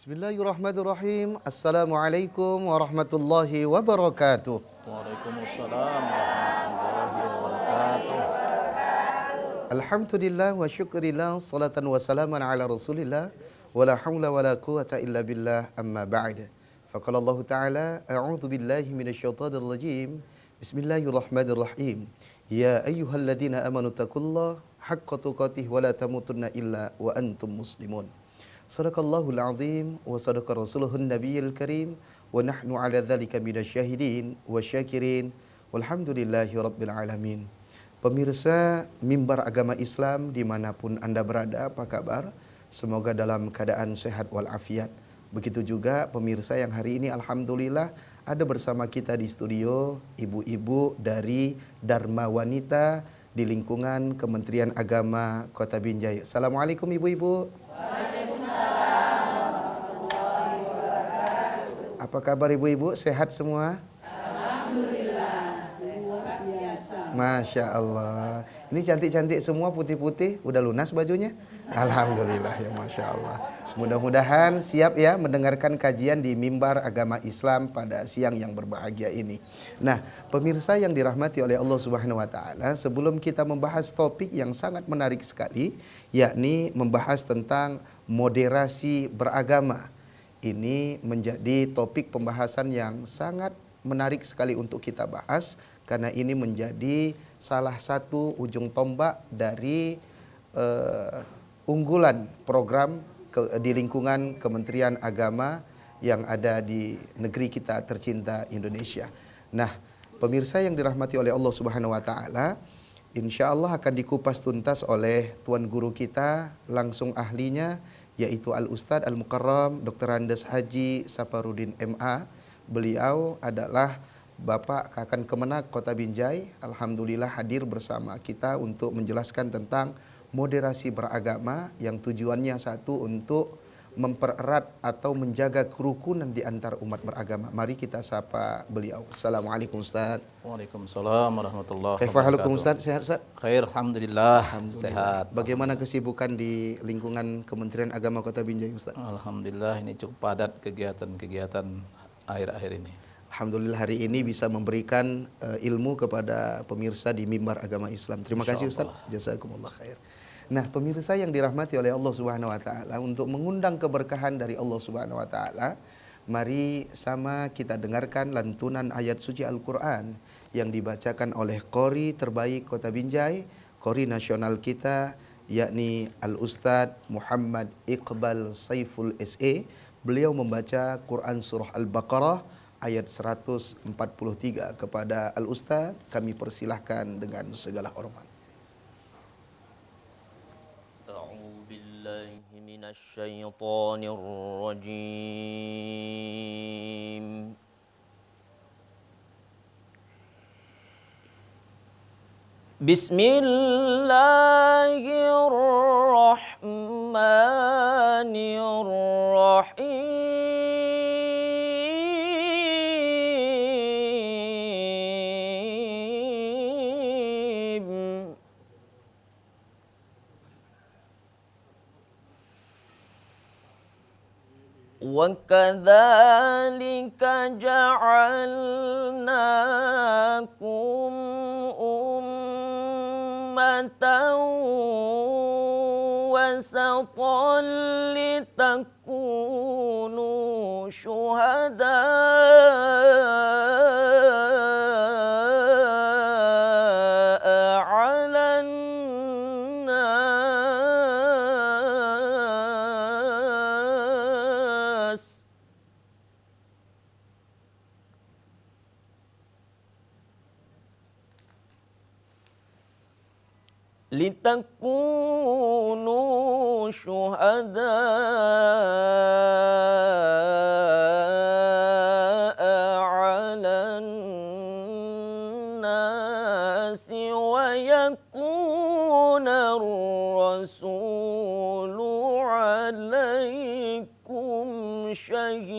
Bismillahirrahmanirrahim. Assalamualaikum warahmatullahi wabarakatuh. Waalaikumsalam warahmatullahi wabarakatuh. Alhamdulillah wa syukurillah, salatan wa salaman ala rasulillah, wa la hawla wa la quwata illa billah, amma ba'd. Faqala Allah Ta'ala, a'udhu billahi minasyaitanir rajim. Bismillahirrahmanirrahim. Ya ayyuhalladzina amanu taqullaha haqqa tuqatih wa la tamutunna illa wa antum muslimun. Sadaqallahul azim wa sadaqa rasuluhun nabiyil karim wa nahnu ala dhalika minasyahidin wa syakirin walhamdulillahi rabbil alamin. Pemirsa Mimbar Agama Islam dimanapun Anda berada, apa kabar? Semoga dalam keadaan sehat walafiat. Begitu juga pemirsa yang hari ini alhamdulillah ada bersama kita di studio ibu-ibu dari Dharma Wanita di lingkungan Kementerian Agama Kota Binjai. Assalamualaikum ibu-ibu. Apa kabar ibu-ibu? Sehat semua? Alhamdulillah, luar biasa. Masya Allah. Ini cantik-cantik semua, putih-putih. Udah lunas bajunya? Alhamdulillah ya Masya Allah. Mudah-mudahan siap ya mendengarkan kajian di Mimbar Agama Islam pada siang yang berbahagia ini. Nah, pemirsa yang dirahmati oleh Allah Subhanahu wa taala, sebelum kita membahas topik yang sangat menarik sekali, yakni membahas tentang moderasi beragama. Ini menjadi topik pembahasan yang sangat menarik sekali untuk kita bahas, karena ini menjadi salah satu ujung tombak dari unggulan program di lingkungan Kementerian Agama yang ada di negeri kita tercinta Indonesia. Nah, pemirsa yang dirahmati oleh Allah Subhanahu wa taala, insya Allah akan dikupas tuntas oleh Tuan Guru kita, langsung ahlinya, yaitu Al-Ustadz Al-Mukarram Dr. Andes Haji Saparudin MA. Beliau adalah Bapak Kakan Kemenak Kota Binjai. Alhamdulillah hadir bersama kita untuk menjelaskan tentang moderasi beragama yang tujuannya satu, untuk mempererat atau menjaga kerukunan di antar umat beragama. Mari kita sapa beliau. Assalamualaikum Ustaz. Waalaikumsalam warahmatullahi Kaifa halukum wabarakatuh. Ustaz? Sehat Ustaz? Khair, alhamdulillah, sehat. Bagaimana kesibukan di lingkungan Kementerian Agama Kota Binjai Ustaz? Alhamdulillah, ini cukup padat kegiatan-kegiatan akhir-akhir ini. Alhamdulillah hari ini bisa memberikan ilmu kepada pemirsa di Mimbar Agama Islam. Terima kasih Ustaz. Jazakumullah khair. Nah, pemirsa yang dirahmati oleh Allah Subhanahu wa taala, untuk mengundang keberkahan dari Allah Subhanahu wa taala, mari sama kita dengarkan lantunan ayat suci Al-Qur'an yang dibacakan oleh qori terbaik Kota Binjai, qori nasional kita, yakni Al-Ustadz Muhammad Iqbal Saiful SE. Beliau membaca Quran surah Al-Baqarah ayat 143. Kepada Al-Ustadz kami persilahkan dengan segala hormat. Minasyaitonir rajim. Bismillahirrahmanirrahim. وَكَذَلِكَ جَعَلْنَاكُمْ أُمَّةً وَسَطًا لِتَكُونُوا شُهَدَاءَ عَلَى النَّاسِ لِتَكُونُوا شُهَدَاءَ عَلَى النَّاسِ وَيَكُونَ الرَّسُولُ عَلَيْكُمْ شَهِيدًا.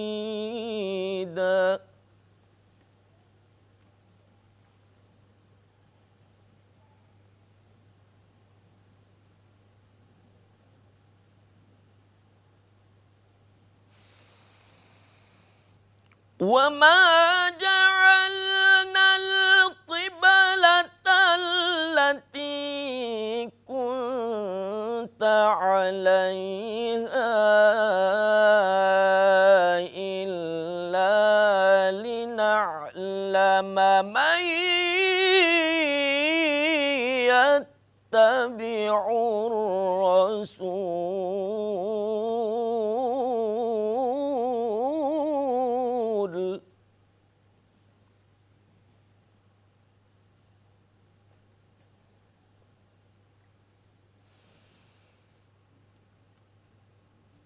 وما جعلنا القبلة التي كنت عليها إلا لنعلم من يتبع الرسول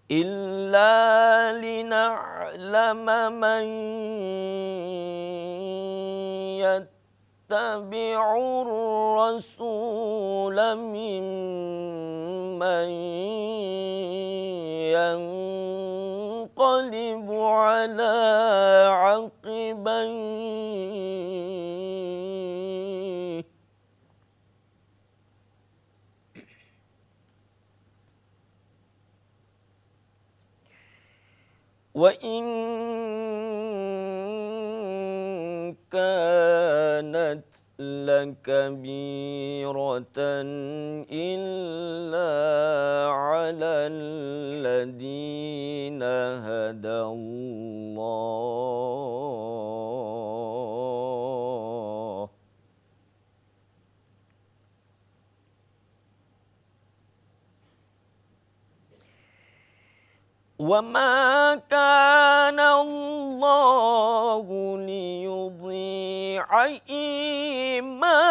إلا لنعلم من يتبع الرسول ممن ينقلب على عقبيه وإن كانت لكبيرة إلا على الذين هدى الله وما كان الله ليضيع إيمانكم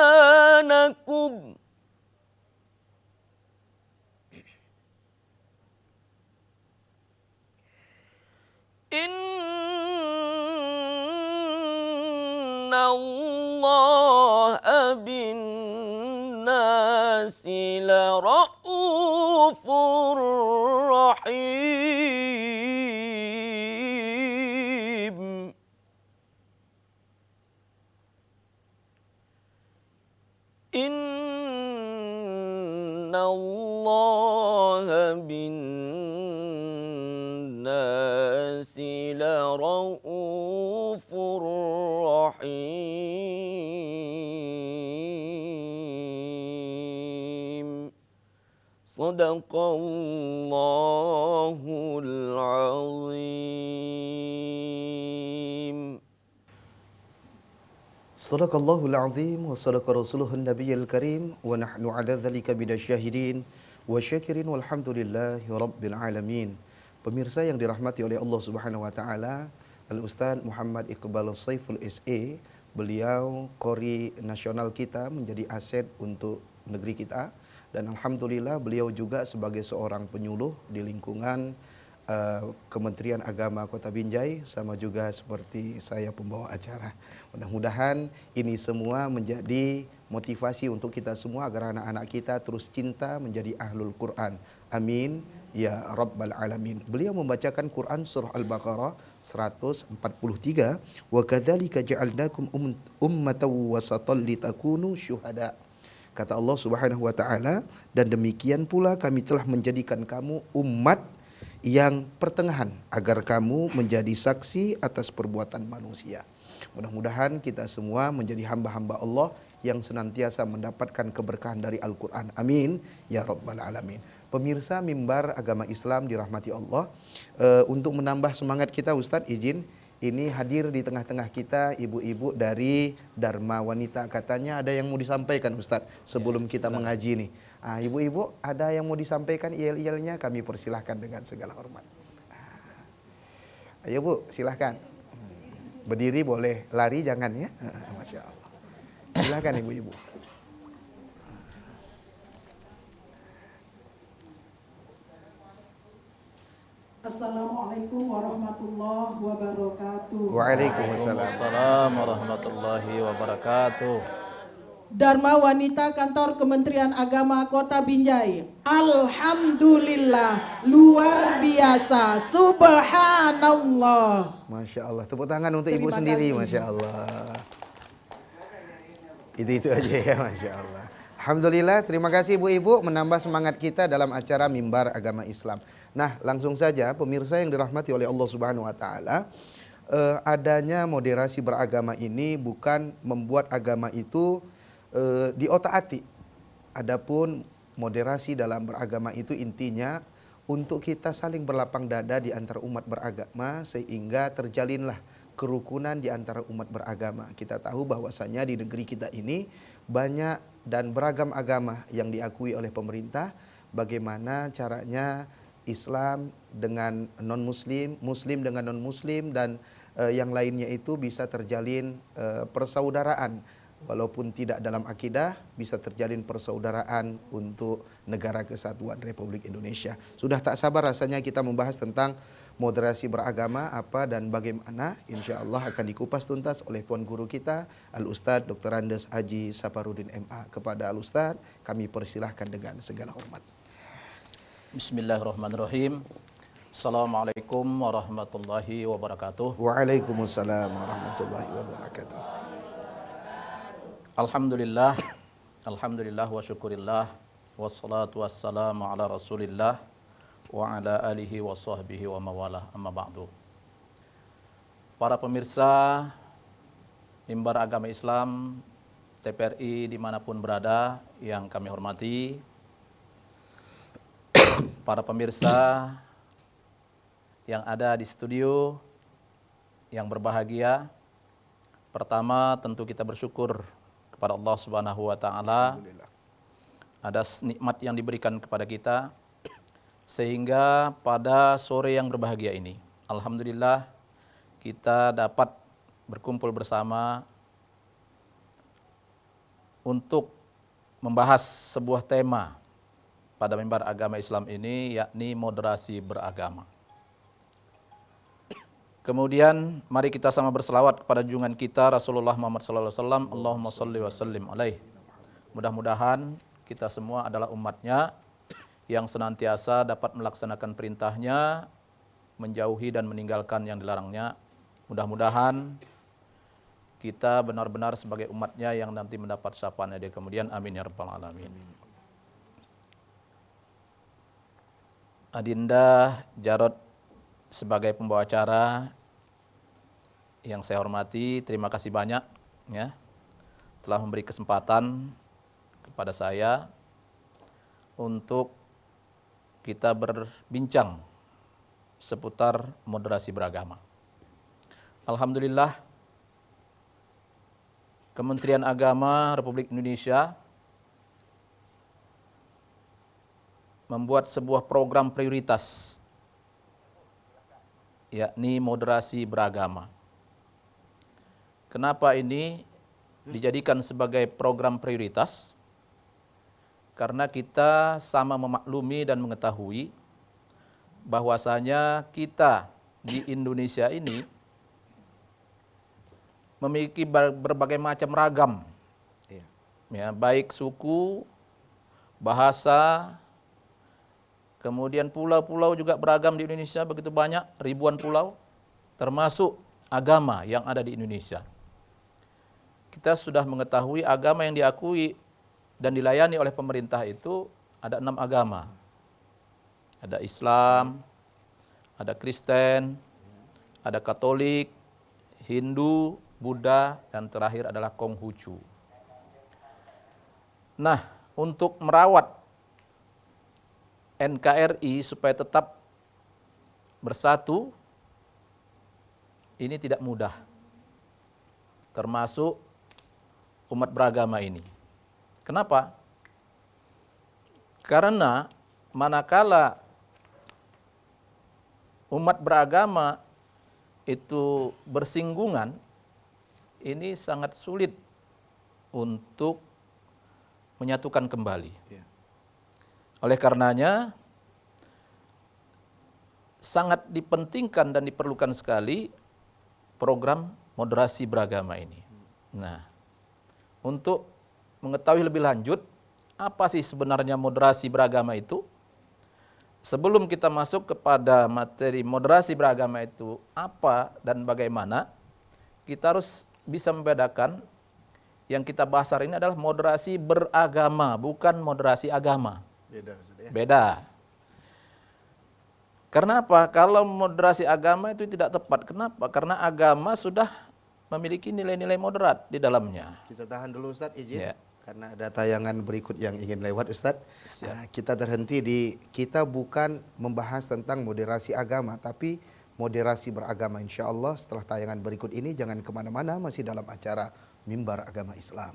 إن الله بالناس لرؤوف رحيم إن الله بالناس لرؤوف رحيم صدق الله العظيم Sadaqallahul azim wa sadaqa rasuluhun nabiyil karim wa nahnu ala dhalika minasyahidin wa syakirin walhamdulillahi rabbil alamin. Pemirsa yang dirahmati oleh Allah Subhanahu wa taala, Al-Ustaz Muhammad Iqbal Saiful SA, beliau qori nasional kita, menjadi aset untuk negeri kita, dan alhamdulillah beliau juga sebagai seorang penyuluh di lingkungan Kementerian Agama Kota Binjai, sama juga seperti saya pembawa acara. Mudah-mudahan ini semua menjadi motivasi untuk kita semua agar anak-anak kita terus cinta menjadi ahlul Quran. Amin ya rabbal alamin. Beliau membacakan Quran surah Al-Baqarah 143, wa kadzalika ja'alnakum ummatan wasatan litakunu syuhada. Kata Allah Subhanahu wa taala, dan demikian pula kami telah menjadikan kamu umat yang pertengahan agar kamu menjadi saksi atas perbuatan manusia. Mudah-mudahan kita semua menjadi hamba-hamba Allah yang senantiasa mendapatkan keberkahan dari Al-Quran. Amin ya rabbal alamin. Pemirsa Mimbar Agama Islam dirahmati Allah, untuk menambah semangat kita, Ustadz izin ini hadir di tengah-tengah kita ibu-ibu dari Dharma Wanita. Katanya ada yang mau disampaikan, Ustadz, sebelum kita mengaji nih. Ibu-ibu ada yang mau disampaikan, iyel-iyelnya kami persilahkan dengan segala hormat. Ayo Bu, silahkan. Berdiri boleh, lari jangan ya. Masya Allah. Silahkan ibu-ibu. Assalamualaikum warahmatullahi wabarakatuh. Waalaikumsalam. Waalaikumsalam warahmatullahi wabarakatuh. Dharma Wanita Kantor Kementerian Agama Kota Binjai. Alhamdulillah, luar biasa, subhanallah. Masya Allah. Tepuk tangan untuk ibu Terima sendiri, kasih. Masya Allah. Itu aja ya, Masya Allah. Alhamdulillah, terima kasih ibu-ibu menambah semangat kita dalam acara Mimbar Agama Islam. Nah, langsung saja pemirsa yang dirahmati oleh Allah Subhanahu wa taala, adanya moderasi beragama ini bukan membuat agama itu diotak-atik. Adapun moderasi dalam beragama itu intinya untuk kita saling berlapang dada di antara umat beragama sehingga terjalinlah kerukunan di antara umat beragama. Kita tahu bahwasanya di negeri kita ini banyak dan beragam agama yang diakui oleh pemerintah. Bagaimana caranya Islam dengan non-Muslim, Muslim dengan non-Muslim, dan yang lainnya itu bisa terjalin persaudaraan. Walaupun tidak dalam akidah, bisa terjalin persaudaraan untuk negara kesatuan Republik Indonesia. Sudah tak sabar rasanya kita membahas tentang moderasi beragama apa dan bagaimana. Insya Allah akan dikupas tuntas oleh Tuan Guru kita, Al-Ustadz Dr. Andes Haji Saparudin MA. Kepada Al-Ustadz kami persilahkan dengan segala hormat. Bismillahirrahmanirrahim. Assalamualaikum warahmatullahi wabarakatuh. Waalaikumsalam warahmatullahi wabarakatuh. Alhamdulillah, alhamdulillah wa syukurillah, wassalatu wassalamu ala rasulillah, wa ala alihi wa sahbihi wa mawalah, amma ba'du. Para pemirsa Mimbar Agama Islam TPRI dimanapun berada yang kami hormati, para pemirsa yang ada di studio yang berbahagia, pertama tentu kita bersyukur kepada Allah Subhanahu wa taala atas nikmat yang diberikan kepada kita sehingga pada sore yang berbahagia ini alhamdulillah kita dapat berkumpul bersama untuk membahas sebuah tema pada Mimbar Agama Islam ini, yakni moderasi beragama. Kemudian mari kita sama berselawat kepada junjungan kita Rasulullah Muhammad SAW. Allahumma salli wa sallim alaih. Mudah-mudahan kita semua adalah umatnya yang senantiasa dapat melaksanakan perintahnya, menjauhi dan meninggalkan yang dilarangnya. Mudah-mudahan kita benar-benar sebagai umatnya yang nanti mendapat syafaatnya di kemudian. Amin ya rabbal alamin. Adinda Jarod sebagai pembawa acara yang saya hormati, terima kasih banyak ya telah memberi kesempatan kepada saya untuk kita berbincang seputar moderasi beragama. Alhamdulillah, Kementerian Agama Republik Indonesia membuat sebuah program prioritas, yakni moderasi beragama. Kenapa ini dijadikan sebagai program prioritas? Karena kita sama memaklumi dan mengetahui bahwasanya kita di Indonesia ini memiliki berbagai macam ragam, ya, baik suku, bahasa, kemudian pulau-pulau juga beragam di Indonesia, begitu banyak, ribuan pulau, termasuk agama yang ada di Indonesia. Kita sudah mengetahui agama yang diakui dan dilayani oleh pemerintah itu ada 6 agama. Ada Islam, ada Kristen, ada Katolik, Hindu, Buddha, dan terakhir adalah Konghucu. Nah, untuk merawat NKRI supaya tetap bersatu, ini tidak mudah. Termasuk umat beragama ini. Kenapa? Karena manakala umat beragama itu bersinggungan, ini sangat sulit untuk menyatukan kembali. Oleh karenanya, sangat dipentingkan dan diperlukan sekali program moderasi beragama ini. Nah, untuk mengetahui lebih lanjut, apa sih sebenarnya moderasi beragama itu? Sebelum kita masuk kepada materi moderasi beragama itu apa dan bagaimana, kita harus bisa membedakan yang kita bahas hari ini adalah moderasi beragama, bukan moderasi agama. Beda. Karena apa? Kalau moderasi agama itu tidak tepat. Kenapa? Karena agama sudah memiliki nilai-nilai moderat di dalamnya. Kita tahan dulu Ustadz, izin. Ya. Karena ada tayangan berikut yang ingin lewat Ustadz. Kita terhenti kita bukan membahas tentang moderasi agama, tapi moderasi beragama. Insya Allah setelah tayangan berikut ini jangan kemana-mana, masih dalam acara Mimbar Agama Islam.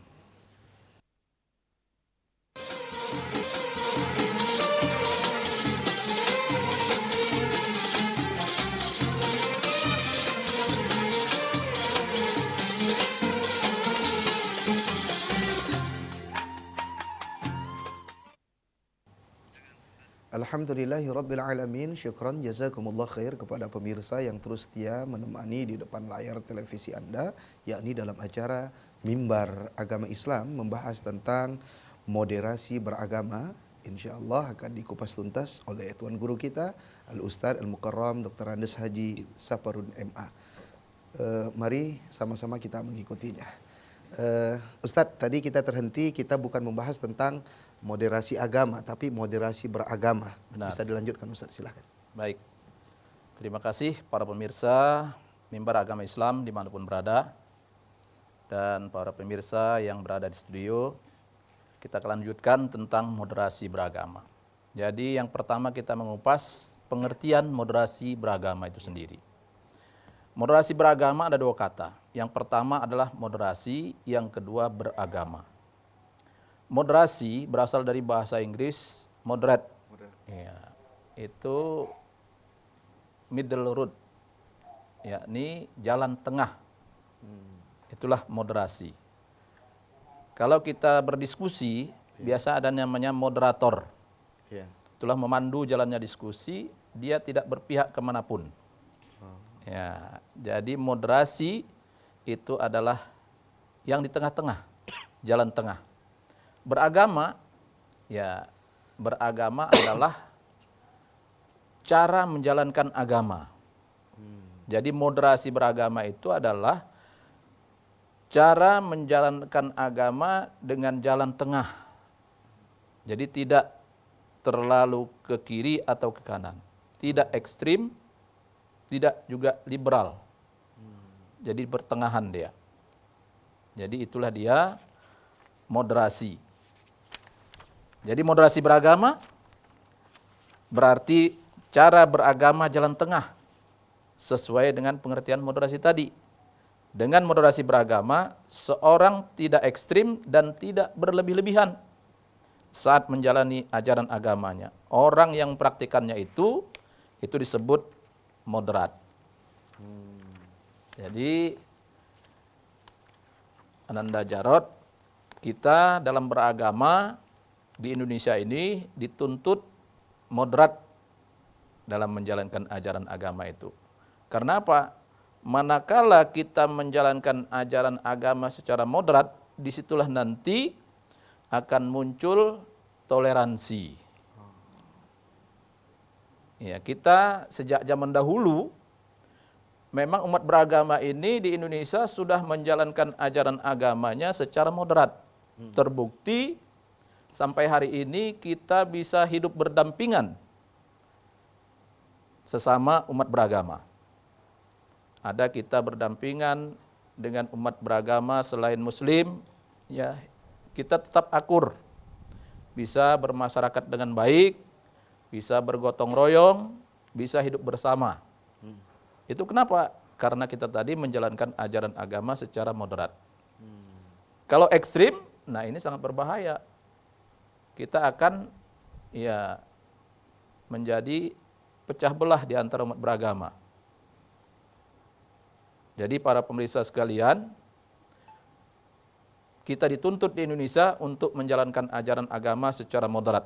Alhamdulillahirrabbilalamin. Syukran jazakumullah khair kepada pemirsa yang terus setia menemani di depan layar televisi Anda, yakni dalam acara Mimbar Agama Islam membahas tentang moderasi beragama. InsyaAllah akan dikupas tuntas oleh Tuan Guru kita Al-Ustadz Al-Mukarram Dr. Andes Haji Saparudin MA. Mari sama-sama kita mengikutinya. Ustadz, tadi kita terhenti, kita bukan membahas tentang moderasi agama, tapi moderasi beragama. Benar. Bisa dilanjutkan Ustadz, silahkan. Baik, terima kasih para pemirsa Mimbar Agama Islam dimanapun berada, dan para pemirsa yang berada di studio. Kita akan lanjutkan tentang moderasi beragama. Jadi yang pertama kita mengupas pengertian moderasi beragama itu sendiri. Moderasi beragama ada dua kata. Yang pertama adalah moderasi, yang kedua beragama. Moderasi berasal dari bahasa Inggris moderate. Ya, itu middle road, yakni jalan tengah. Itulah moderasi. Kalau kita berdiskusi, biasa ada namanya moderator. Itulah memandu jalannya diskusi, dia tidak berpihak kemanapun. Ya, jadi moderasi itu adalah yang di tengah-tengah, jalan tengah. Beragama, ya beragama adalah cara menjalankan agama. Jadi moderasi beragama itu adalah cara menjalankan agama dengan jalan tengah. Jadi tidak terlalu ke kiri atau ke kanan. Tidak ekstrim, tidak juga liberal. Jadi pertengahan dia. Jadi itulah dia moderasi. Jadi moderasi beragama berarti cara beragama jalan tengah sesuai dengan pengertian moderasi tadi. Dengan moderasi beragama, seorang tidak ekstrim dan tidak berlebih-lebihan saat menjalani ajaran agamanya. Orang yang praktikannya itu disebut moderat. Jadi Ananda Jarot, kita dalam beragama di Indonesia ini dituntut moderat dalam menjalankan ajaran agama itu. Karena apa? Manakala kita menjalankan ajaran agama secara moderat, disitulah nanti akan muncul toleransi. Ya, kita sejak zaman dahulu, memang umat beragama ini di Indonesia sudah menjalankan ajaran agamanya secara moderat. Terbukti sampai hari ini kita bisa hidup berdampingan sesama umat beragama. Ada kita berdampingan dengan umat beragama selain Muslim, ya kita tetap akur, bisa bermasyarakat dengan baik, bisa bergotong royong, bisa hidup bersama. Itu kenapa? Karena kita tadi menjalankan ajaran agama secara moderat. Kalau ekstrim, nah ini sangat berbahaya. Kita akan ya menjadi pecah belah di antara umat beragama. Jadi para pemirsa sekalian, kita dituntut di Indonesia untuk menjalankan ajaran agama secara moderat.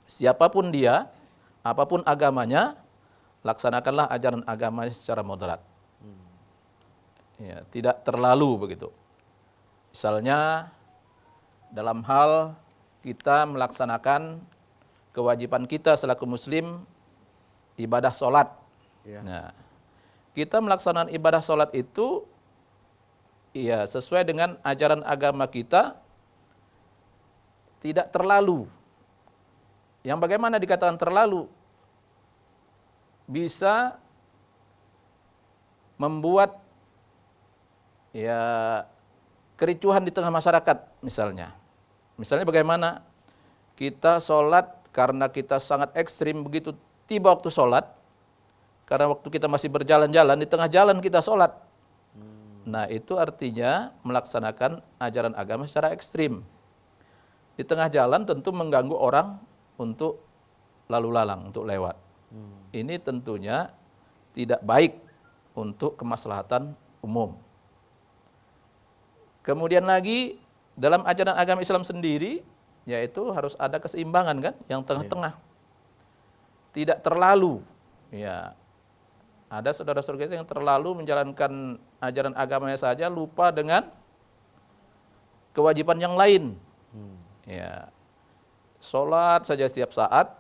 Siapapun dia, apapun agamanya, laksanakanlah ajaran agamanya secara moderat. Ya, tidak terlalu begitu. Misalnya dalam hal kita melaksanakan kewajiban kita selaku Muslim, ibadah sholat. Nah, kita melaksanakan ibadah sholat itu ya sesuai dengan ajaran agama kita, tidak terlalu. Yang bagaimana dikatakan terlalu? bisa membuat ya kericuhan di tengah masyarakat misalnya. Misalnya bagaimana kita sholat karena kita sangat ekstrim, begitu tiba waktu sholat, karena waktu kita masih berjalan-jalan, di tengah jalan kita sholat. Nah itu artinya melaksanakan ajaran agama secara ekstrim. Di tengah jalan tentu mengganggu orang untuk lalu lalang, untuk lewat. Ini tentunya tidak baik untuk kemaslahatan umum. Kemudian lagi dalam ajaran agama Islam sendiri, yaitu harus ada keseimbangan kan, yang tengah-tengah. Tidak terlalu, ya. Ada saudara-saudara kita yang terlalu menjalankan ajaran agamanya saja, lupa dengan kewajiban yang lain. Ya. Sholat saja setiap saat,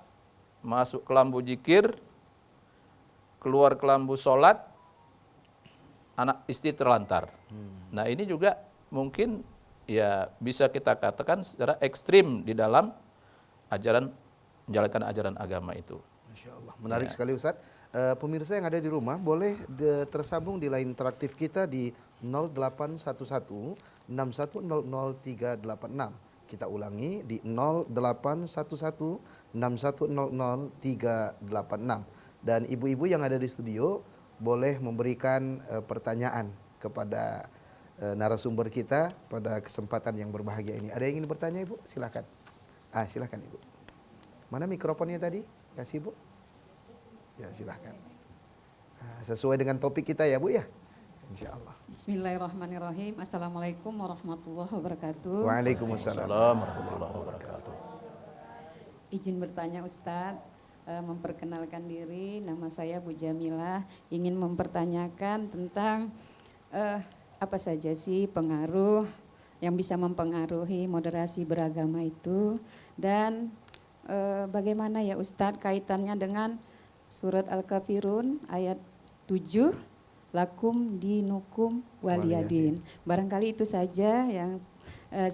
masuk kelambu zikir, keluar kelambu sholat, anak istri terlantar. Nah ini juga mungkin ya bisa kita katakan secara ekstrim di dalam ajaran, menjalankan ajaran agama itu. Masya Allah, menarik sekali Ustadz. Pemirsa yang ada di rumah boleh tersambung di line interaktif kita di 0811 6100 386. Kita ulangi di 0811 6100 386. Dan ibu-ibu yang ada di studio boleh memberikan pertanyaan kepada narasumber kita pada kesempatan yang berbahagia ini. Ada yang ingin bertanya Ibu? Silakan. Silakan Ibu. Mana mikrofonnya tadi? Kasih Ibu. Ya silakan. Sesuai dengan topik kita ya Bu ya. Insya Allah. Bismillahirrahmanirrahim. Assalamualaikum warahmatullahi wabarakatuh. Waalaikumsalam warahmatullahi wabarakatuh. Izin bertanya Ustadz, memperkenalkan diri, nama saya Bu Jamilah, ingin mempertanyakan tentang apa saja sih pengaruh yang bisa mempengaruhi moderasi beragama itu, dan bagaimana ya Ustadz kaitannya dengan surat Al-Kafirun ayat 7, lakum dinukum waliyadin. Barangkali itu saja yang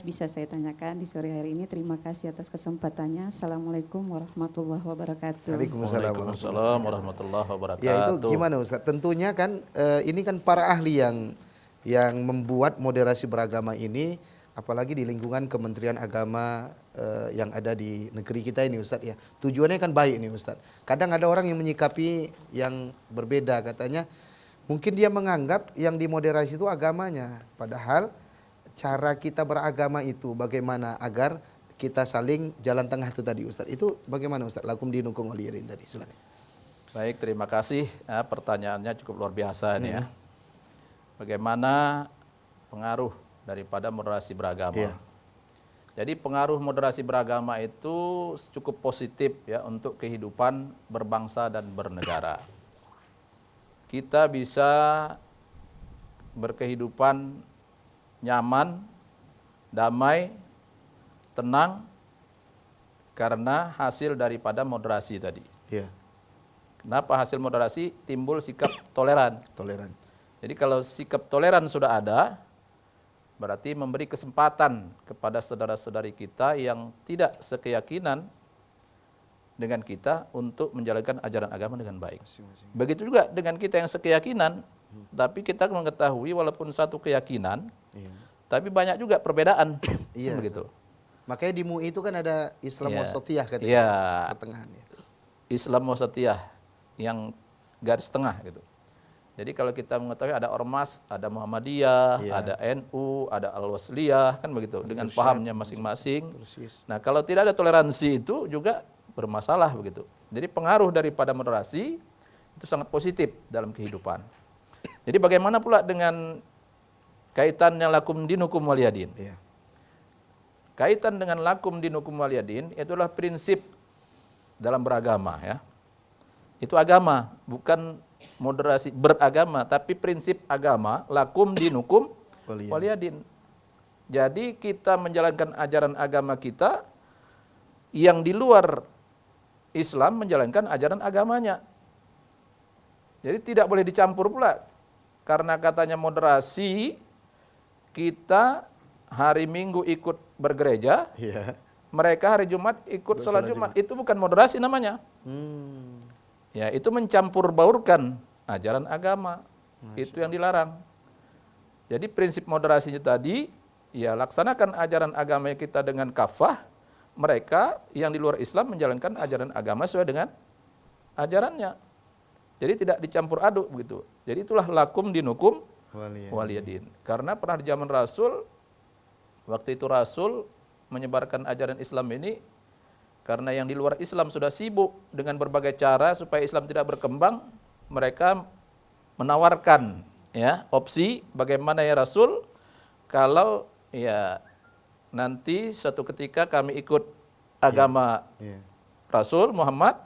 bisa saya tanyakan di sore hari ini. Terima kasih atas kesempatannya. Assalamualaikum warahmatullahi wabarakatuh. Waalaikumsalam warahmatullahi wabarakatuh. Ya itu gimana Ustaz? Tentunya kan ini kan para ahli yang membuat moderasi beragama ini, apalagi di lingkungan Kementerian Agama yang ada di negeri kita ini Ustaz ya. Tujuannya kan baik nih Ustaz. Kadang ada orang yang menyikapi yang berbeda, katanya mungkin dia menganggap yang dimoderasi itu agamanya, padahal cara kita beragama itu bagaimana agar kita saling jalan tengah itu tadi Ustaz. Itu bagaimana Ustaz? Lakum dinukum waliyadin tadi. Silakan. Baik, terima kasih. Pertanyaannya cukup luar biasa nih ya. Bagaimana pengaruh daripada moderasi beragama? Iya. Jadi pengaruh moderasi beragama itu cukup positif ya untuk kehidupan berbangsa dan bernegara. Kita bisa berkehidupan nyaman, damai, tenang karena hasil daripada moderasi tadi. Iya. Kenapa hasil moderasi? Timbul sikap toleran. Toleran. Jadi kalau sikap toleran sudah ada, berarti memberi kesempatan kepada saudara-saudari kita yang tidak sekeyakinan dengan kita untuk menjalankan ajaran agama dengan baik. Begitu juga dengan kita yang sekeyakinan, tapi kita mengetahui walaupun satu keyakinan, tapi banyak juga perbedaan. Iya. Begitu. Makanya di MUI itu kan ada Islam wasatiyah katanya. Iya. Pertengahan ya. Islam wasatiyah yang garis tengah gitu. Jadi kalau kita mengetahui ada Ormas, ada Muhammadiyah, ada NU, ada Al-Wasliyah, kan begitu, dengan pahamnya masing-masing. Nah kalau tidak ada toleransi itu juga bermasalah begitu. Jadi pengaruh daripada moderasi itu sangat positif dalam kehidupan. Jadi bagaimana pula dengan kaitannya lakum dinukum waliyadin? Iya. Kaitan dengan lakum dinukum waliyadin itulah prinsip dalam beragama ya. Itu agama, bukan moderasi beragama, tapi prinsip agama lakum dinukum waliyadin. Jadi kita menjalankan ajaran agama kita, yang di luar Islam menjalankan ajaran agamanya. Jadi tidak boleh dicampur pula. Karena katanya moderasi, kita hari Minggu ikut bergereja, mereka hari Jumat ikut sholat Jumat. Itu bukan moderasi namanya. Ya, itu mencampur baurkan ajaran agama. Itu yang dilarang. Jadi prinsip moderasinya tadi, ya laksanakan ajaran agama kita dengan kafah, mereka yang di luar Islam menjalankan ajaran agama sesuai dengan ajarannya. Jadi tidak dicampur aduk begitu. Jadi itulah lakum dinukum waliyadin. Karena pernah di zaman Rasul, waktu itu Rasul menyebarkan ajaran Islam ini, karena yang di luar Islam sudah sibuk dengan berbagai cara supaya Islam tidak berkembang, mereka menawarkan ya opsi bagaimana ya Rasul kalau ya nanti suatu ketika kami ikut agama Rasul Muhammad,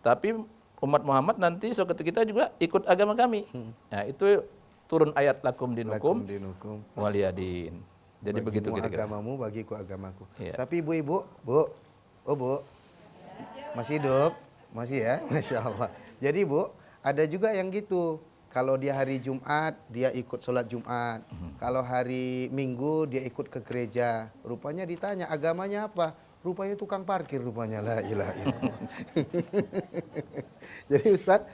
tapi umat Muhammad nanti suatu ketika kita juga ikut agama kami. Nah, itu turun ayat lakum dinukum waliyadin. Jadi bagimu begitu kira-kira. Agamamu bagiku agamaku. Iya. Tapi ibu-ibu, Bu, masih hidup? Masih ya? Masya Allah. Jadi Bu, ada juga yang gitu. Kalau dia hari Jumat, dia ikut sholat Jumat. Kalau hari Minggu, dia ikut ke gereja. Rupanya ditanya, agamanya apa? Rupanya tukang parkir rupanya. La ilaha illallah. Jadi Ustadz,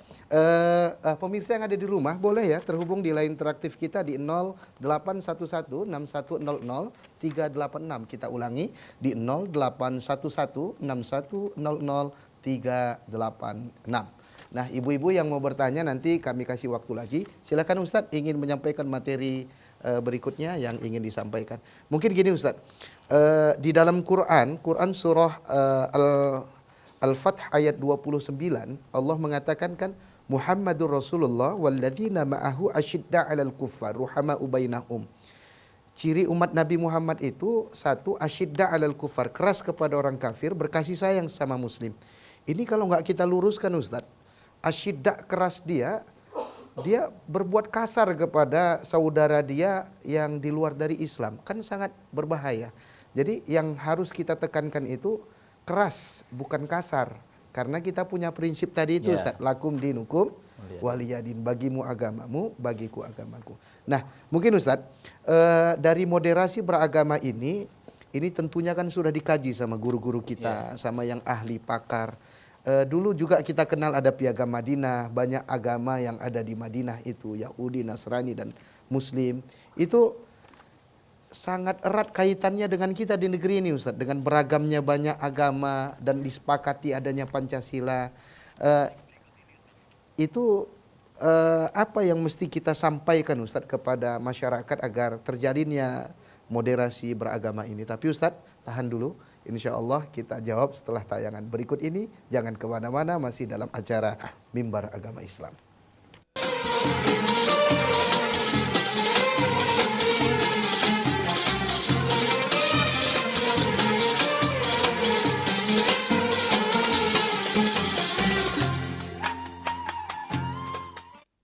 pemirsa yang ada di rumah boleh ya terhubung di line interaktif kita di 081161000386. Kita ulangi di 081161000386. Nah, ibu-ibu yang mau bertanya nanti kami kasih waktu lagi. Silakan Ustadz ingin menyampaikan materi berikutnya yang ingin disampaikan. Mungkin gini Ustadz, di dalam Quran surah Al-Fath ayat 29, Allah mengatakan kan Muhammadur Rasulullah walladzina ma'ahu asyidda 'alal kuffar ruhama'u bainahum. Ciri umat Nabi Muhammad itu satu, asyidda 'alal kuffar, keras kepada orang kafir, berkasih sayang sama muslim. Ini kalau nggak kita luruskan Ustadz, asyidda keras dia berbuat kasar kepada saudara dia yang di luar dari Islam, kan sangat berbahaya. Jadi yang harus kita tekankan itu keras, bukan kasar. Karena kita punya prinsip tadi itu Ustaz, lakum dinukum waliyadin, bagimu agamamu, bagiku agamaku. Nah, mungkin Ustaz, dari moderasi beragama ini tentunya kan sudah dikaji sama guru-guru kita, sama yang ahli pakar. Dulu juga kita kenal ada Piagam Madinah, banyak agama yang ada di Madinah itu, Yahudi, Nasrani, dan Muslim. Itu sangat erat kaitannya dengan kita di negeri ini Ustaz, dengan beragamnya banyak agama dan disepakati adanya Pancasila. Itu apa yang mesti kita sampaikan Ustaz kepada masyarakat agar terjadinya moderasi beragama ini. Tapi Ustaz, tahan dulu. Insya Allah kita jawab setelah tayangan berikut ini. Jangan kemana-mana, masih dalam acara Mimbar Agama Islam.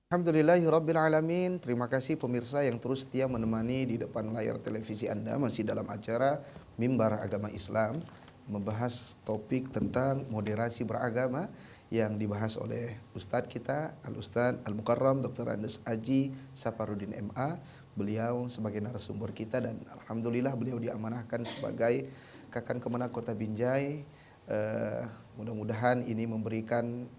Alhamdulillahirrabbilalamin. Terima kasih pemirsa yang terus setia menemani di depan layar televisi Anda. Masih dalam acara Mimbar Agama Islam, membahas topik tentang moderasi beragama yang dibahas oleh Ustadz kita, Al-Ustadz Al-Mukarram Dr. Andes Aji Saparudin MA. Beliau sebagai narasumber kita dan Alhamdulillah beliau diamanahkan sebagai Kakang Kemenak Kota Binjai. Mudah-mudahan ini memberikan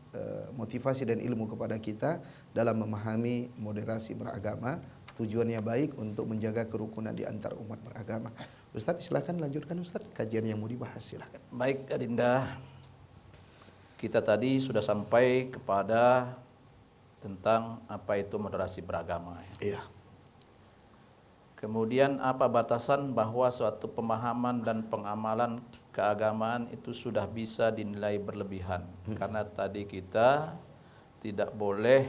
motivasi dan ilmu kepada kita dalam memahami moderasi beragama. Tujuannya baik untuk menjaga kerukunan di antar umat beragama. Ustaz, silakan lanjutkan Ustaz kajian yang mau dibahas, silakan. Baik Adinda, kita tadi sudah sampai kepada tentang apa itu moderasi beragama. Iya. Kemudian apa batasan bahwa suatu pemahaman dan pengamalan keagamaan itu sudah bisa dinilai berlebihan. Karena tadi kita tidak boleh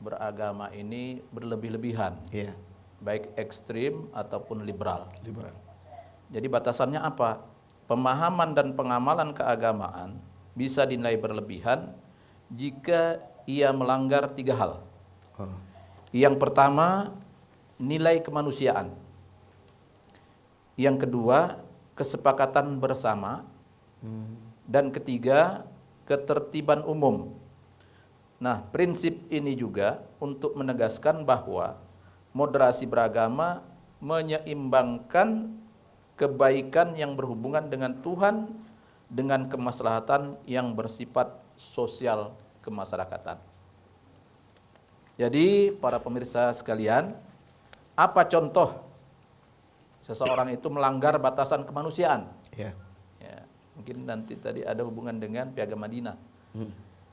beragama ini berlebih-lebihan. Iya. Baik ekstrim ataupun liberal. Liberal. Jadi batasannya apa? Pemahaman dan pengamalan keagamaan bisa dinilai berlebihan jika ia melanggar 3 hal. Yang pertama, nilai kemanusiaan. Yang kedua, kesepakatan bersama. Dan ketiga, ketertiban umum. Nah, prinsip ini juga untuk menegaskan bahwa moderasi beragama menyeimbangkan kebaikan yang berhubungan dengan Tuhan dengan kemaslahatan yang bersifat sosial kemasyarakatan. Jadi para pemirsa sekalian, apa contoh seseorang itu melanggar batasan kemanusiaan? Ya. Ya, mungkin nanti tadi ada hubungan dengan Piagam Madinah.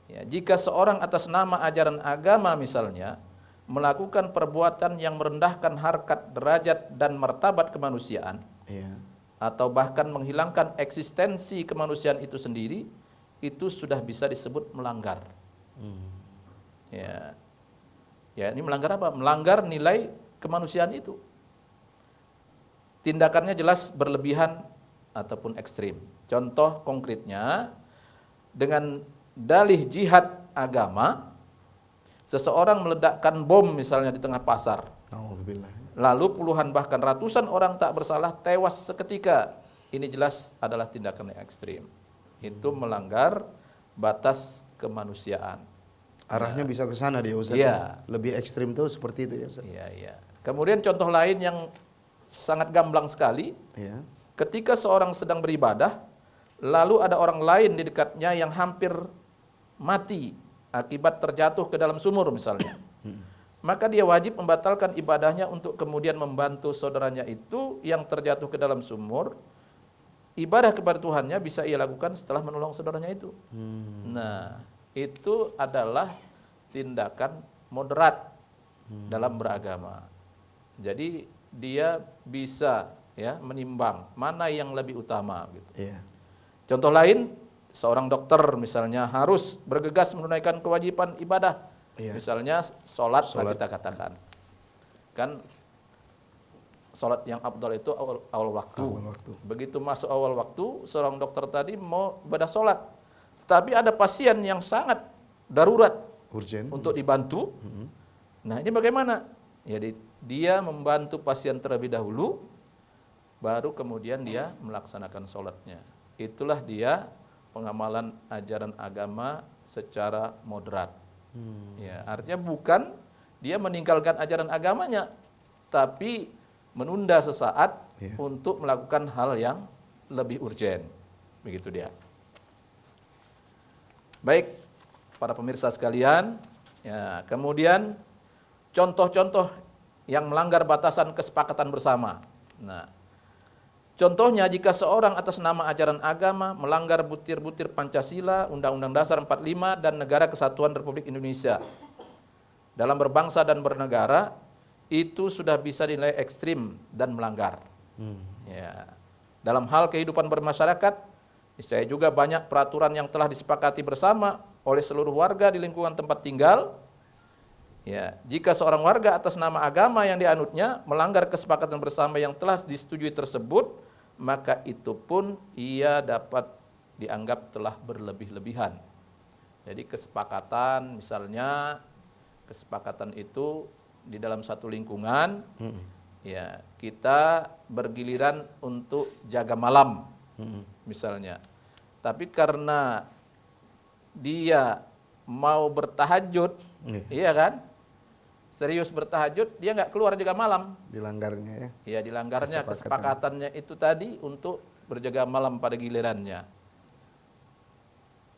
Ya, jika seorang atas nama ajaran agama misalnya melakukan perbuatan yang merendahkan harkat, derajat dan martabat kemanusiaan, Ya. atau bahkan menghilangkan eksistensi kemanusiaan itu sendiri, itu sudah bisa disebut melanggar. Ya, ya ini melanggar apa? Melanggar nilai kemanusiaan itu. Tindakannya jelas berlebihan ataupun ekstrim. Contoh konkretnya, dengan dalih jihad agama, seseorang meledakkan bom misalnya di tengah pasar, Nauzubillah. lalu puluhan bahkan ratusan orang tak bersalah tewas seketika. Ini jelas adalah tindakan yang ekstrim. Itu melanggar batas kemanusiaan. Arahnya bisa ke sana dia Ustaz. Iya. Lebih ekstrim tuh seperti itu ya Ustaz. Iya, iya. Kemudian contoh lain yang sangat gamblang sekali, Ya. ketika seorang sedang beribadah, lalu ada orang lain di dekatnya yang hampir mati akibat terjatuh ke dalam sumur misalnya. Maka dia wajib membatalkan ibadahnya untuk kemudian membantu saudaranya itu yang terjatuh ke dalam sumur. Ibadah kepada Tuhannya bisa ia lakukan setelah menolong saudaranya itu. Nah, itu adalah tindakan moderat dalam beragama. Jadi dia bisa ya menimbang mana yang lebih utama gitu. Iya. Contoh lain, seorang dokter misalnya harus bergegas menunaikan kewajiban ibadah. Iya. Misalnya sholat lah kita katakan. Kan sholat yang afdal itu awal waktu. Awal waktu. Begitu masuk awal waktu, seorang dokter tadi mau ibadah sholat. Tapi ada pasien yang sangat darurat Urgent. untuk dibantu. Nah ini bagaimana? Jadi dia membantu pasien terlebih dahulu, baru kemudian dia melaksanakan sholatnya. Itulah dia pengamalan ajaran agama secara moderat. Ya, artinya bukan dia meninggalkan ajaran agamanya, tapi menunda sesaat untuk melakukan hal yang lebih urgen. Begitu dia. Baik, para pemirsa sekalian, ya, kemudian contoh-contoh yang melanggar batasan kesepakatan bersama. Nah, contohnya jika seorang atas nama ajaran agama melanggar butir-butir Pancasila, Undang-Undang Dasar 45 dan Negara Kesatuan Republik Indonesia dalam berbangsa dan bernegara, itu sudah bisa dinilai ekstrim dan melanggar. Ya. Dalam hal kehidupan bermasyarakat, saya juga banyak peraturan yang telah disepakati bersama oleh seluruh warga di lingkungan tempat tinggal. Ya, jika seorang warga atas nama agama yang dianutnya melanggar kesepakatan bersama yang telah disetujui tersebut, maka itu pun ia dapat dianggap telah berlebih-lebihan. Jadi kesepakatan, misalnya kesepakatan itu di dalam satu lingkungan, ya kita bergiliran untuk jaga malam, misalnya. Tapi karena dia mau bertahajud, iya kan? Serius bertahajud, dia nggak keluar jaga malam. Dilanggarnya ya. Ya, dilanggarnya kesepakatannya itu tadi untuk berjaga malam pada gilirannya.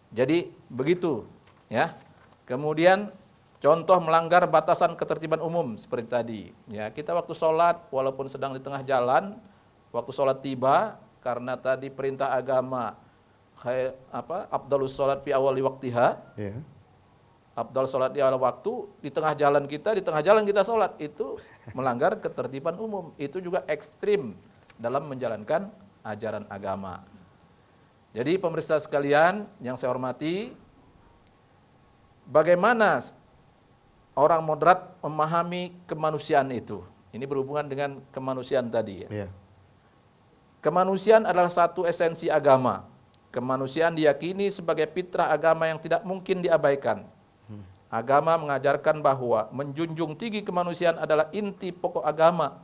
Jadi begitu, ya. Kemudian contoh melanggar batasan ketertiban umum seperti tadi. Ya, kita waktu sholat walaupun sedang di tengah jalan, waktu sholat tiba karena tadi perintah agama, afdalus sholat fi awali waqtiha. Iya. Afdal sholat di awal waktu, di tengah jalan kita sholat, itu melanggar ketertiban umum. Itu juga ekstrim dalam menjalankan ajaran agama. Jadi pemirsa sekalian yang saya hormati, bagaimana orang moderat memahami kemanusiaan itu? Ini berhubungan dengan kemanusiaan tadi ya. Iya. Kemanusiaan adalah satu esensi agama. Kemanusiaan diyakini sebagai fitrah agama yang tidak mungkin diabaikan. Agama mengajarkan bahwa menjunjung tinggi kemanusiaan adalah inti pokok agama.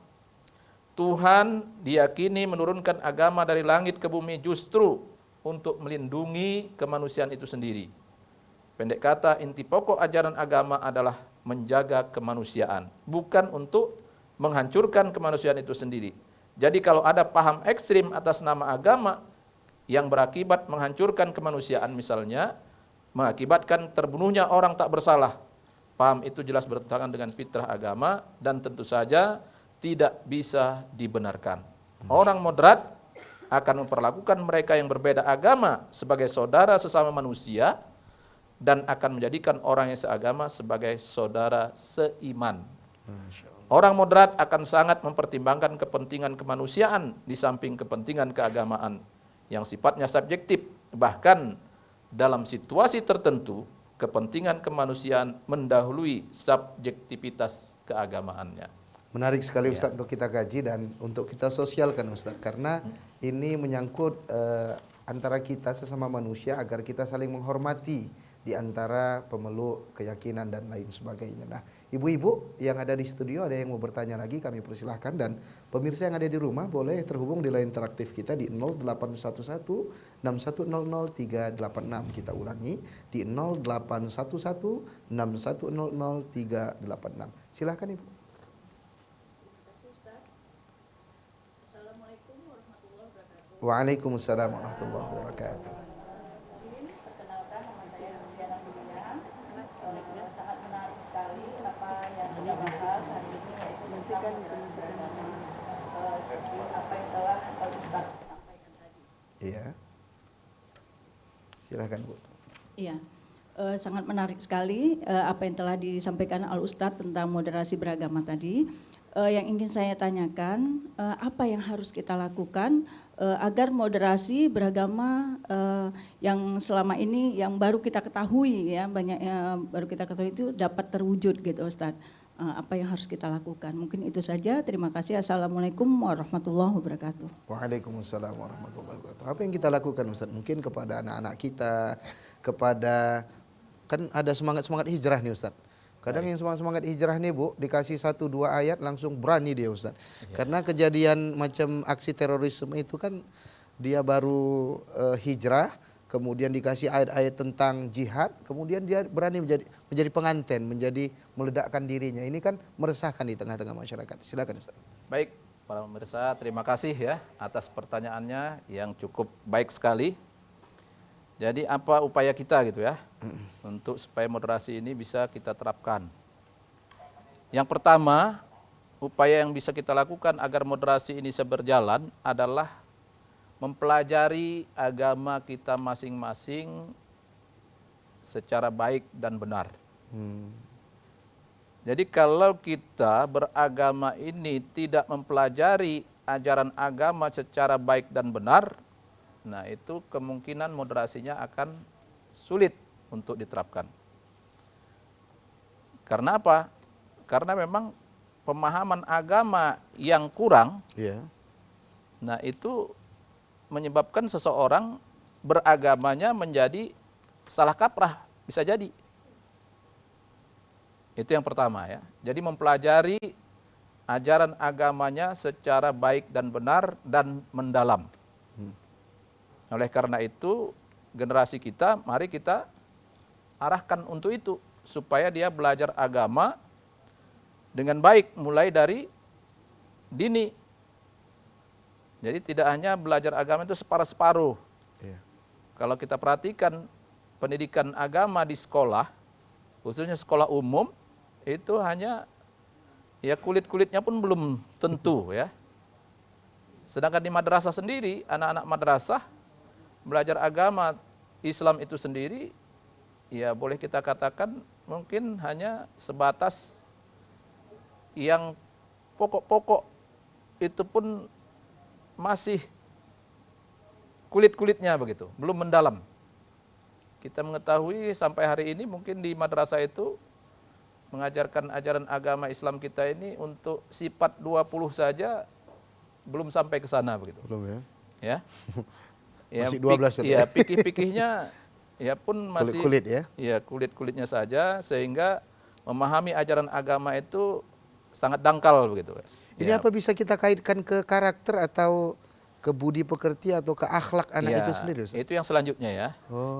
Tuhan diyakini menurunkan agama dari langit ke bumi justru untuk melindungi kemanusiaan itu sendiri. Pendek kata, inti pokok ajaran agama adalah menjaga kemanusiaan, bukan untuk menghancurkan kemanusiaan itu sendiri. Jadi kalau ada paham ekstrim atas nama agama yang berakibat menghancurkan kemanusiaan misalnya, mengakibatkan terbunuhnya orang tak bersalah. Paham itu jelas bertentangan dengan fitrah agama dan tentu saja tidak bisa dibenarkan. Orang moderat akan memperlakukan mereka yang berbeda agama sebagai saudara sesama manusia dan akan menjadikan orang yang seagama sebagai saudara seiman. Orang moderat akan sangat mempertimbangkan kepentingan kemanusiaan di samping kepentingan keagamaan yang sifatnya subjektif. Bahkan dalam situasi tertentu, kepentingan kemanusiaan mendahului subjektivitas keagamaannya. Menarik sekali Ustaz untuk kita kaji dan untuk kita sosialkan Ustaz, karena ini menyangkut antara kita sesama manusia agar kita saling menghormati di antara pemeluk keyakinan dan lain sebagainya. Nah, ibu-ibu yang ada di studio ada yang mau bertanya lagi, kami persilahkan, dan pemirsa yang ada di rumah boleh terhubung di line interaktif kita di 0811 6100 386. Kita ulangi di 0811 6100 386. Silahkan Ibu. Waalaikumsalam warahmatullahi wabarakatuh. Perkenalkan, nama saya Rudiana Budiana. Sangat menarik sekali apa yang kita bahas hari ini, yaitu tentang beragama, seperti apa yang telah Pak Ustaz sampaikan tadi. Iya. Silakan Bu. Iya, sangat menarik sekali apa yang telah disampaikan Al Ustadz tentang moderasi beragama tadi. Yang ingin saya tanyakan, apa yang harus kita lakukan agar moderasi beragama yang selama ini yang baru kita ketahui ya, banyak baru kita ketahui itu dapat terwujud gitu Ustadz. Apa yang harus kita lakukan? Mungkin itu saja. Terima kasih. Assalamualaikum warahmatullahi wabarakatuh. Waalaikumsalam warahmatullahi wabarakatuh. Apa yang kita lakukan Ustaz? Mungkin kepada anak-anak kita, kepada, kan ada semangat-semangat hijrah nih Ustaz. Kadang yang semangat hijrah nih Bu, dikasih 1-2 ayat langsung berani dia Ustaz. Karena kejadian macam aksi terorisme itu kan dia baru hijrah, kemudian dikasih ayat-ayat tentang jihad, kemudian dia berani menjadi pengantin, menjadi meledakkan dirinya. Ini kan meresahkan di tengah-tengah masyarakat. Silakan Ustaz. Baik, para pemirsa, terima kasih ya atas pertanyaannya yang cukup baik sekali. Jadi apa upaya kita gitu ya untuk supaya moderasi ini bisa kita terapkan. Yang pertama, upaya yang bisa kita lakukan agar moderasi ini bisa berjalan adalah mempelajari agama kita masing-masing secara baik dan benar. Jadi kalau kita beragama ini tidak mempelajari ajaran agama secara baik dan benar, nah itu kemungkinan moderasinya akan sulit untuk diterapkan. Karena apa? Karena memang pemahaman agama yang kurang, nah itu menyebabkan seseorang beragamanya menjadi salah kaprah, bisa jadi. Itu yang pertama ya. Jadi mempelajari ajaran agamanya secara baik dan benar dan mendalam. Oleh karena itu, generasi kita, mari kita arahkan untuk itu, supaya dia belajar agama dengan baik, mulai dari dini. Jadi tidak hanya belajar agama itu separuh-separuh. Kalau kita perhatikan pendidikan agama di sekolah, khususnya sekolah umum, itu hanya ya kulit-kulitnya pun belum tentu ya. Sedangkan di madrasah sendiri, anak-anak madrasah belajar agama Islam itu sendiri, ya boleh kita katakan mungkin hanya sebatas yang pokok-pokok, itu pun masih kulit-kulitnya begitu, belum mendalam. Kita mengetahui sampai hari ini mungkin di madrasah itu mengajarkan ajaran agama Islam kita ini untuk sifat 20 saja belum sampai ke sana begitu. Belum ya? Ya. Masih 12 ya, pikih-pikihnya ya pun masih kulit-kulit ya. Ya, kulit-kulitnya saja, sehingga memahami ajaran agama itu sangat dangkal begitu. Ini Ya. apa bisa kita kaitkan ke karakter atau ke budi pekerti atau ke akhlak anak itu sendiri Ustaz? Itu yang selanjutnya ya.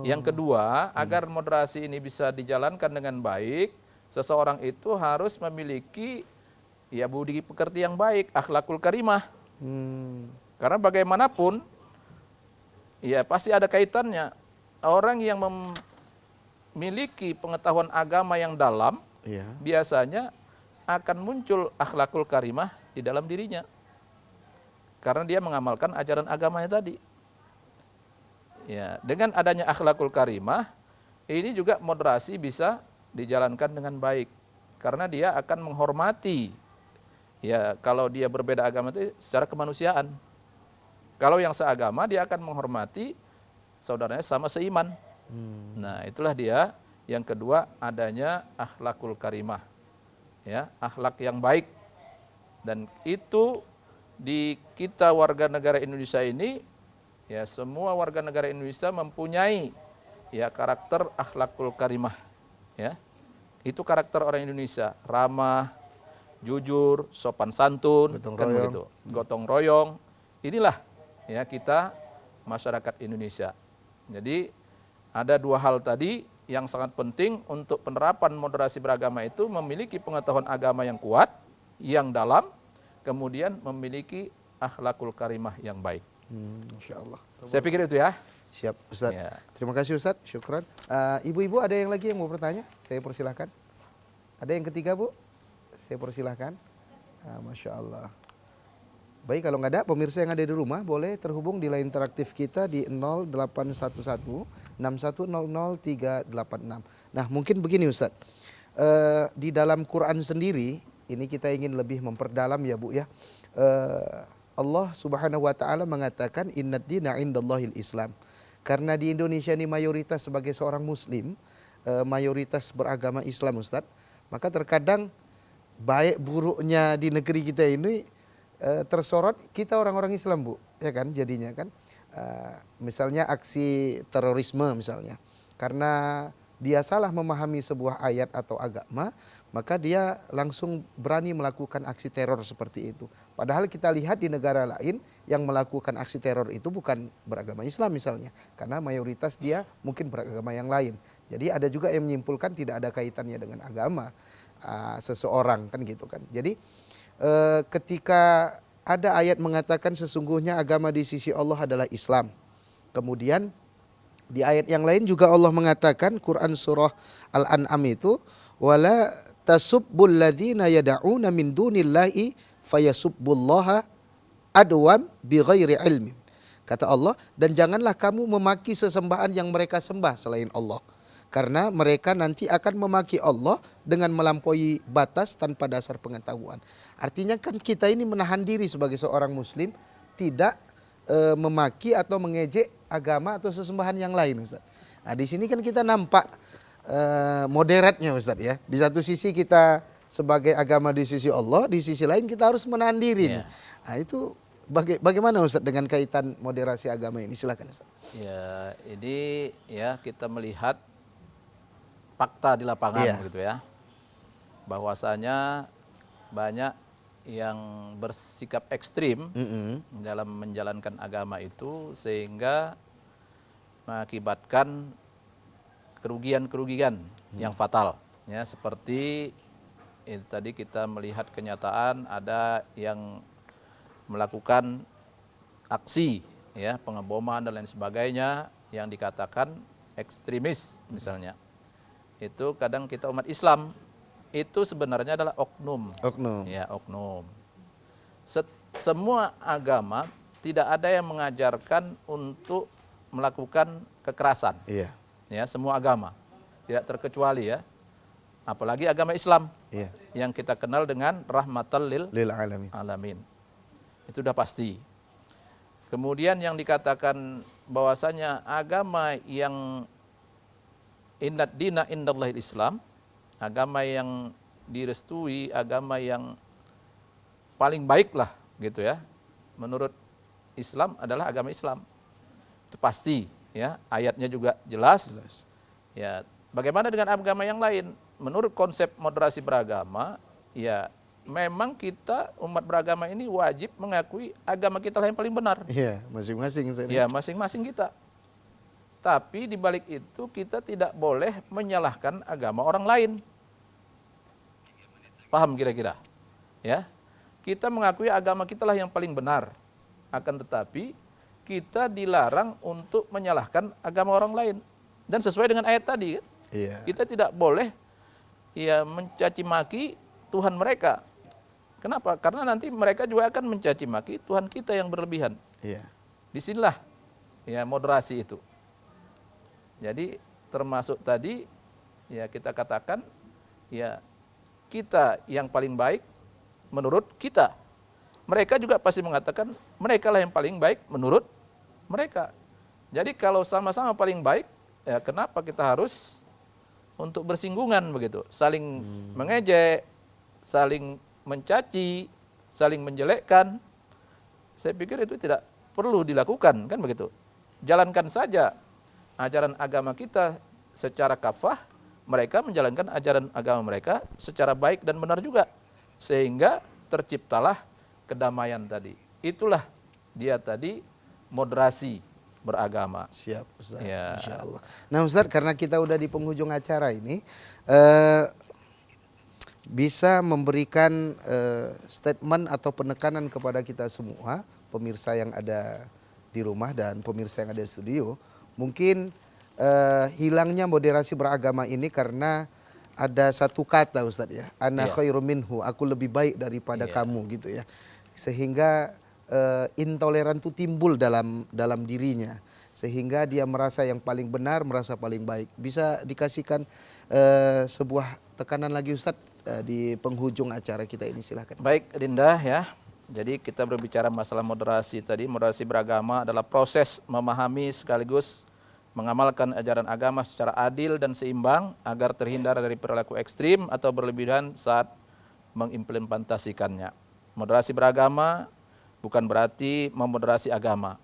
Yang kedua, agar moderasi ini bisa dijalankan dengan baik, seseorang itu harus memiliki ya budi pekerti yang baik, akhlakul karimah. Karena bagaimanapun ya pasti ada kaitannya. Orang yang miliki pengetahuan agama yang dalam, Iya. biasanya akan muncul akhlakul karimah di dalam dirinya. Karena dia mengamalkan ajaran agamanya tadi. Ya, dengan adanya akhlakul karimah, ini juga moderasi bisa dijalankan dengan baik. Karena dia akan menghormati, ya kalau dia berbeda agama itu secara kemanusiaan. Kalau yang seagama dia akan menghormati saudaranya sama seiman. Nah itulah dia yang kedua adanya akhlakul karimah, ya akhlak yang baik. Dan itu di kita warga negara Indonesia ini, ya semua warga negara Indonesia mempunyai ya karakter akhlakul karimah, ya itu karakter orang Indonesia, ramah, jujur, sopan santun, Gotong kan royong. begitu, gotong royong. Inilah ya kita masyarakat Indonesia. Jadi ada dua hal tadi yang sangat penting untuk penerapan moderasi beragama itu, memiliki pengetahuan agama yang kuat, yang dalam, kemudian memiliki akhlakul karimah yang baik. Insya Allah. Saya pikir itu ya. Siap, Ustaz. Ya. Terima kasih Ustaz, syukran. Ibu-ibu ada yang lagi yang mau bertanya? Saya persilahkan. Ada yang ketiga, Bu? Saya persilahkan. Masya Allah. Baik, kalau nggak ada, pemirsa yang ada di rumah boleh terhubung di line interaktif kita di 0811 6100 386. Nah, mungkin begini Ustaz. Di dalam Quran sendiri, ini kita ingin lebih memperdalam ya Bu ya. Allah Subhanahu wa taala mengatakan innad dina indallahil Islam. Karena di Indonesia ini mayoritas sebagai seorang muslim, mayoritas beragama Islam Ustadz, maka terkadang baik buruknya di negeri kita ini tersorot kita orang-orang Islam Bu, ya kan jadinya kan. Misalnya aksi terorisme misalnya, karena dia salah memahami sebuah ayat atau agama, maka dia langsung berani melakukan aksi teror seperti itu. Padahal kita lihat di negara lain yang melakukan aksi teror itu bukan beragama Islam misalnya, karena mayoritas dia mungkin beragama yang lain. Jadi ada juga yang menyimpulkan tidak ada kaitannya dengan agama seseorang kan gitu kan. Jadi ketika ada ayat mengatakan sesungguhnya agama di sisi Allah adalah Islam. Kemudian di ayat yang lain juga Allah mengatakan, Quran surah Al-An'am itu, wala tasubbul ladzina yad'una min dunillahi fayasubbullaha adwan bighairi ilmin. Kata Allah, dan janganlah kamu memaki sesembahan yang mereka sembah selain Allah, karena mereka nanti akan memaki Allah dengan melampaui batas tanpa dasar pengetahuan. Artinya kan kita ini menahan diri sebagai seorang muslim tidak memaki atau mengejek agama atau sesembahan yang lain Ustaz. Nah di sini kan kita nampak moderatnya Ustaz ya. Di satu sisi kita sebagai agama di sisi Allah, di sisi lain kita harus menahan diri nih. Nah itu bagaimana Ustaz dengan kaitan moderasi agama ini? Silakan Ustaz. Ya, ini ya kita melihat fakta di lapangan gitu ya. Bahwasanya banyak yang bersikap ekstrim dalam menjalankan agama itu sehingga mengakibatkan kerugian-kerugian yang fatal ya, seperti tadi kita melihat kenyataan ada yang melakukan aksi ya pengeboman dan lain sebagainya yang dikatakan ekstremis misalnya. Itu kadang kita umat Islam itu sebenarnya adalah oknum. Ya, oknum. Semua agama tidak ada yang mengajarkan untuk melakukan kekerasan. Iya. Ya, semua agama tidak terkecuali ya. Apalagi agama Islam yang kita kenal dengan rahmatan lil alamin. Itu sudah pasti. Kemudian yang dikatakan bahwasanya agama yang innad dina indallahil Islam, agama yang direstui, agama yang paling baik lah gitu ya. Menurut Islam adalah agama Islam. Itu pasti ya, ayatnya juga jelas. Ya, bagaimana dengan agama yang lain? Menurut konsep moderasi beragama, ya memang kita umat beragama ini wajib mengakui agama kita lah yang paling benar. Iya, masing-masing. Ya, masing-masing kita. Tapi di balik itu kita tidak boleh menyalahkan agama orang lain. Paham kira-kira? Ya. Kita mengakui agama kita lah yang paling benar. Akan tetapi kita dilarang untuk menyalahkan agama orang lain. Dan sesuai dengan ayat tadi, Iya. Kita tidak boleh ya mencaci maki Tuhan mereka. Kenapa? Karena nanti mereka juga akan mencaci maki Tuhan kita yang berlebihan. Iya. Disinilah ya moderasi itu. Jadi termasuk tadi ya kita katakan ya kita yang paling baik menurut kita. Mereka juga pasti mengatakan mereka lah yang paling baik menurut mereka. Jadi kalau sama-sama paling baik, ya kenapa kita harus untuk bersinggungan begitu, saling mengejek, saling mencaci, saling menjelekkan. Saya pikir itu tidak perlu dilakukan, kan begitu. Jalankan saja ajaran agama kita secara kafah, mereka menjalankan ajaran agama mereka secara baik dan benar juga. Sehingga terciptalah kedamaian tadi. Itulah dia tadi moderasi beragama. Siap Ustaz. Ya. Insya Allah. Nah Ustaz, karena kita udah di penghujung acara ini, bisa memberikan statement atau penekanan kepada kita semua, pemirsa yang ada di rumah dan pemirsa yang ada di studio, mungkin hilangnya moderasi beragama ini karena ada satu kata Ustaz ya, ana khairum minhu, aku lebih baik daripada kamu gitu ya. Sehingga intoleran itu timbul dalam dirinya, sehingga dia merasa yang paling benar, merasa paling baik. Bisa dikasihkan sebuah tekanan lagi Ustaz di penghujung acara kita ini, silahkan. Baik Dinda ya. Jadi kita berbicara masalah moderasi tadi. Moderasi beragama adalah proses memahami sekaligus mengamalkan ajaran agama secara adil dan seimbang agar terhindar dari perilaku ekstrim atau berlebihan saat mengimplementasikannya. Moderasi beragama bukan berarti memoderasi agama.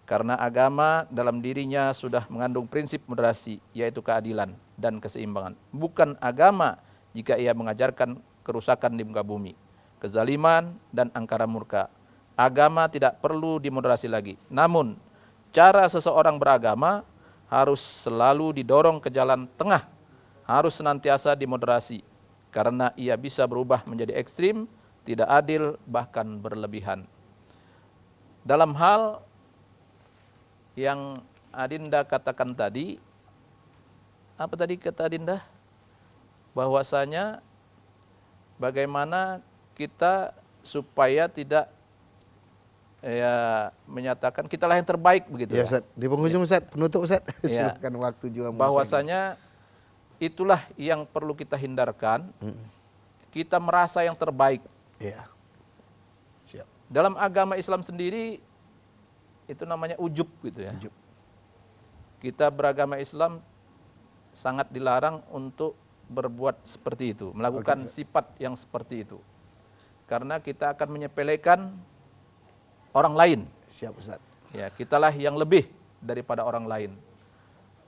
Karena agama dalam dirinya sudah mengandung prinsip moderasi, yaitu keadilan dan keseimbangan. Bukan agama jika ia mengajarkan kerusakan di muka bumi, kezaliman dan angkara murka. Agama tidak perlu dimoderasi lagi. Namun, cara seseorang beragama harus selalu didorong ke jalan tengah, harus senantiasa dimoderasi. Karena ia bisa berubah menjadi ekstrim, tidak adil, bahkan berlebihan. Dalam hal yang Adinda katakan tadi, apa tadi kata Adinda? Bahwasanya bagaimana kita supaya tidak menyatakan kitalah yang terbaik begitu Ya Ustaz, di penghujung Ustaz, penutup Ustaz. Ya. Silakan, waktu juga. Bahwasanya itulah yang perlu kita hindarkan. Kita merasa yang terbaik. Iya. Siap. Dalam agama Islam sendiri itu namanya ujub gitu ya. Ujub. Kita beragama Islam sangat dilarang untuk berbuat seperti itu, melakukan sifat yang seperti itu. Karena kita akan menyepelekan orang lain. Siap Ustaz. Ya, kitalah yang lebih daripada orang lain.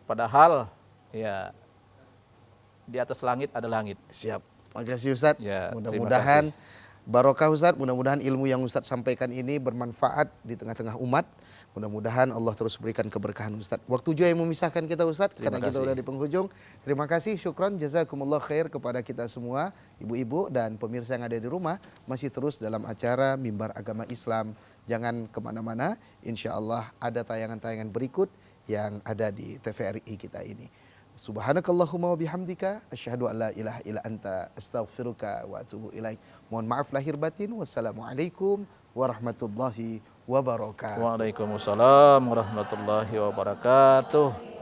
Padahal ya di atas langit ada langit. Siap. Makasih Ustaz. Ya, Mudah-mudahan terima barokah Ustaz, mudah-mudahan ilmu yang Ustaz sampaikan ini bermanfaat di tengah-tengah umat. Mudah-mudahan Allah terus berikan keberkahan Ustaz. Waktu juga yang memisahkan kita Ustaz, karena kita udah di penghujung. Terima kasih, syukron, jazakumullah khair kepada kita semua, ibu-ibu dan pemirsa yang ada di rumah. Masih terus dalam acara Mimbar Agama Islam. Jangan kemana-mana, insya Allah ada tayangan-tayangan berikut yang ada di TVRI kita ini. Subhanakallahumma wa bihamdika asyhadu an la ilaha illa anta astaghfiruka wa atubu ilaik. Mohon maaf lahir batin. Wassalamualaikum warahmatullahi wabarakatuh. Waalaikumsalam warahmatullahi wabarakatuh.